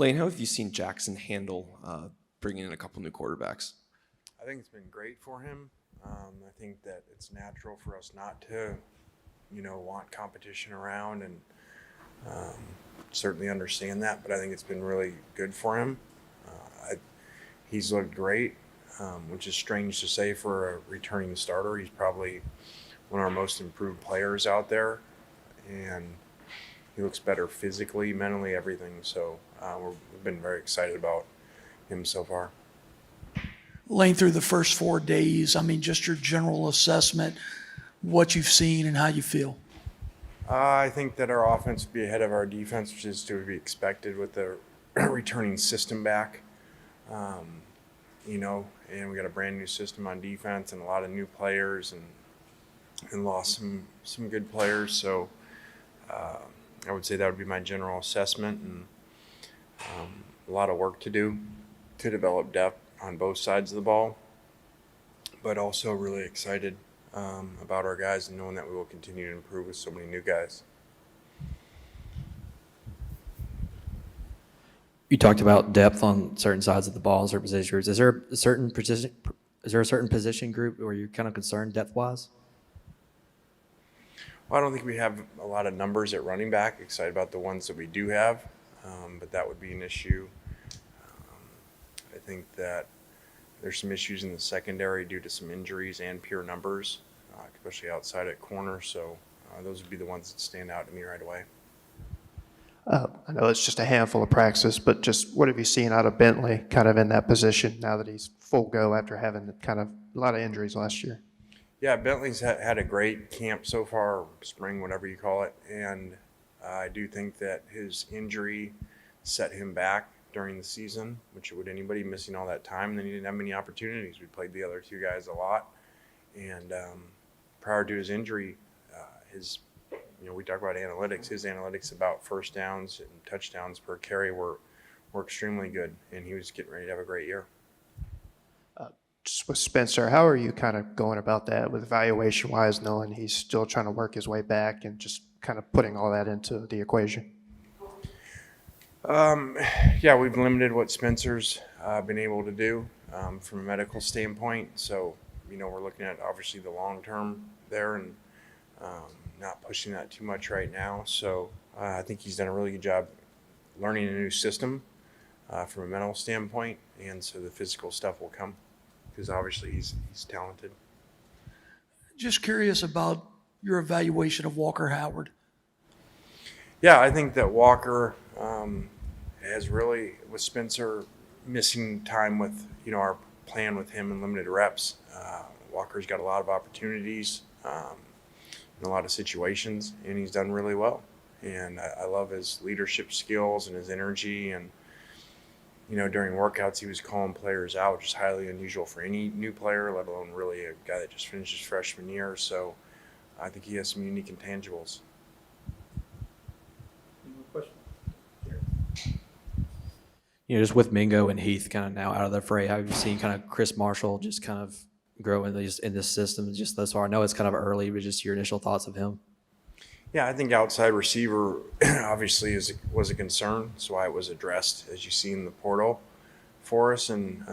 Lane, how have you seen Jackson handle bringing in a couple new quarterbacks? I think it's been great for him. I think that it's natural for us not to, want competition around and certainly understand that, but I think it's been really good for him. He's looked great, which is strange to say for a returning starter. He's probably one of our most improved players out there, and he looks better physically, mentally, everything. So we've been very excited about him so far. Lane, through the first 4 days, just your general assessment, what you've seen and how you feel. I think that our offense would be ahead of our defense, which is to be expected with the returning system back. And we got a brand new system on defense and a lot of new players and lost some good players. So I would say that would be my general assessment, and a lot of work to do to develop depth on both sides of the ball, but also really excited about our guys and knowing that we will continue to improve with so many new guys. You talked about depth on certain sides of the ball, certain positions. Is there a certain position group where you're kind of concerned depth-wise? Well, I don't think we have a lot of numbers at running back. Excited about the ones that we do have, but that would be an issue. I think that there's some issues in the secondary due to some injuries and pure numbers, especially outside at corner. So those would be the ones that stand out to me right away. I know it's just a handful of practices, but just what have you seen out of Bentley kind of in that position now that he's full go after having kind of a lot of injuries last year? Yeah, Bentley's had a great camp so far, spring, whatever you call it. And I do think that his injury set him back during the season, which would anybody missing all that time. And then he didn't have many opportunities. We played the other two guys a lot. And prior to his injury, we talk about analytics. His analytics about first downs and touchdowns per carry were extremely good, and he was getting ready to have a great year. Just with Spencer, how are you kind of going about that with evaluation-wise, knowing he's still trying to work his way back and just kind of putting all that into the equation? Yeah, we've limited what Spencer's been able to do from a medical standpoint. So, we're looking at obviously the long term there and not pushing that too much right now. So I think he's done a really good job learning a new system from a mental standpoint, and so the physical stuff will come because obviously he's talented. Just curious about your evaluation of Walker Howard. Yeah, I think that Walker has really, with Spencer missing time with our plan with him and limited reps, Walker's got a lot of opportunities in a lot of situations, and he's done really well. And I love his leadership skills and his energy. And during workouts, he was calling players out, which is highly unusual for any new player, let alone really a guy that just finished his freshman year. So I think he has some unique intangibles. Any more questions? Just with Mingo and Heath kind of now out of the fray, how have you seen kind of Chris Marshall just kind of grow in this system just thus far? I know it's kind of early, but just your initial thoughts of him. Yeah, I think outside receiver obviously was a concern. That's why it was addressed, as you see in the portal for us. And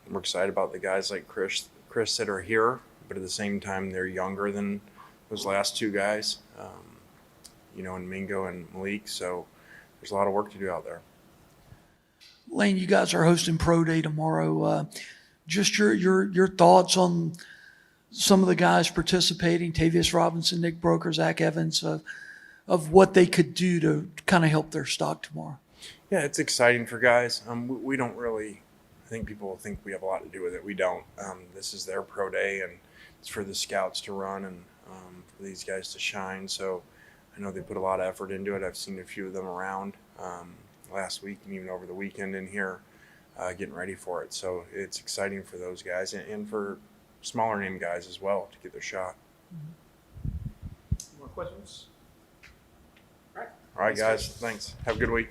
we're excited about the guys like Chris that are here, but at the same time, they're younger than those last two guys, and Mingo and Malik. So there's a lot of work to do out there. Lane, you guys are hosting Pro Day tomorrow. Just your thoughts on some of the guys participating, Tavius Robinson, Nick Broker, Zach Evans, of what they could do to kind of help their stock tomorrow. Yeah, it's exciting for guys. We don't really – I think people think we have a lot to do with it. We don't. This is their pro day, and it's for the scouts to run and for these guys to shine. So I know they put a lot of effort into it. I've seen a few of them around last week and even over the weekend in here getting ready for it. So it's exciting for those guys and for smaller name guys as well to get their shot. More questions? All right, guys. Thanks. Have a good week.